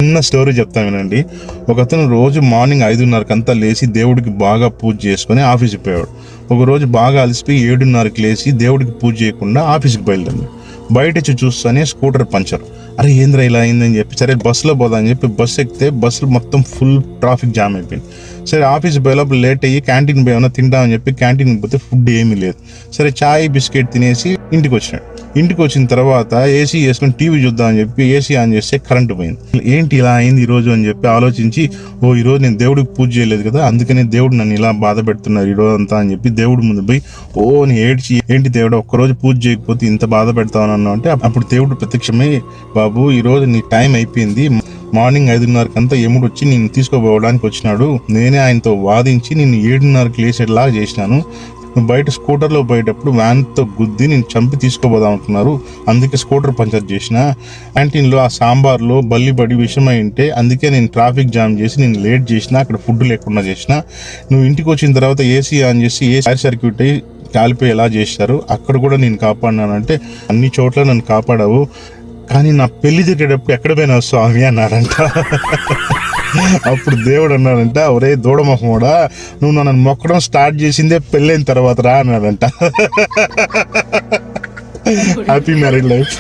చిన్న స్టోరీ చెప్తాను వినండి. ఒకతను రోజు మార్నింగ్ 5:30కి అంతా లేచి దేవుడికి బాగా పూజ చేసుకుని ఆఫీస్కి పోయాడు. ఒకరోజు బాగా అలసిపోయి 7:30కి లేచి దేవుడికి పూజ చేయకుండా ఆఫీస్కి బయలుదేరాడు. బయట వచ్చి చూస్తానే స్కూటర్ పంచర్. అరే ఏంద్రా ఇలా అయిందని చెప్పి సరే బస్సులో పోదామని చెప్పి బస్సు ఎక్కితే బస్సులో మొత్తం ఫుల్ ట్రాఫిక్ జామ్ అయిపోయింది. సరే ఆఫీస్ పోయేలోపు లేట్ అయ్యి క్యాంటీన్ పోయేమన్నా తింటామని చెప్పి క్యాంటీన్కి పోతే ఫుడ్ ఏమీ లేదు. సరే చాయ్ బిస్కెట్ తినేసి ఇంటికి వచ్చినాడు. ఇంటికి వచ్చిన తర్వాత ఏసీ వేసుకొని టీవీ చూద్దామని చెప్పి ఏసీ ఆన్ చేస్తే కరెంటు పోయింది. ఏంటి ఇలా అయింది ఈరోజు అని చెప్పి ఆలోచించి, ఈరోజు నేను దేవుడికి పూజ చేయలేదు కదా, అందుకని దేవుడు నన్ను ఇలా బాధ పెడుతున్నారు ఈరోజు అంతా అని చెప్పి దేవుడి ముందు పోయి నేను ఏడ్చి, ఏంటి దేవుడు ఒక్కరోజు పూజ చేయకపోతే ఇంత బాధ పెడతాను అంటే అప్పుడు దేవుడు ప్రత్యక్షమై, బాబు ఈరోజు నీ టైం అయిపోయింది, మార్నింగ్ 5:30కి అంతా ఎముడు వచ్చి నిన్ను తీసుకోపోవడానికి వచ్చినాడు, నేనే ఆయనతో వాదించి నిన్ను 7:30కి లేచేలాగా చేసినాను, నువ్వు బయట స్కూటర్లో పోయేటప్పుడు వ్యాన్తో గుద్ది నేను చంపి తీసుకోపోదాం అనుకున్నారు, అందుకే స్కూటర్ పంచర్ చేసిన, క్యాంటీన్లో ఆ సాంబార్లో బల్లిబడి విషమై ఉంటే అందుకే నేను ట్రాఫిక్ జామ్ చేసి నేను లేట్ చేసిన, అక్కడ ఫుడ్ లేకుండా చేసిన, నువ్వు ఇంటికి వచ్చిన తర్వాత ఏసీ ఆన్ చేసి ఏసీ సర్క్యూట్ అయ్యి కాలిపోయి ఎలా చేశారు, అక్కడ కూడా నేను కాపాడినానంటే అన్ని చోట్ల నన్ను కాపాడావు, కానీ నా పెళ్లి జరిగేటప్పుడు ఎక్కడ పోయినా స్వామి అన్నారంట. అప్పుడు దేవుడు అన్నాడంట, ఒరే దూడమొహమోడా, నువ్వు నన్ను మొక్కడం స్టార్ట్ చేసిందే పెళ్ళైన తర్వాత రా అన్నాడంట. Happy married life.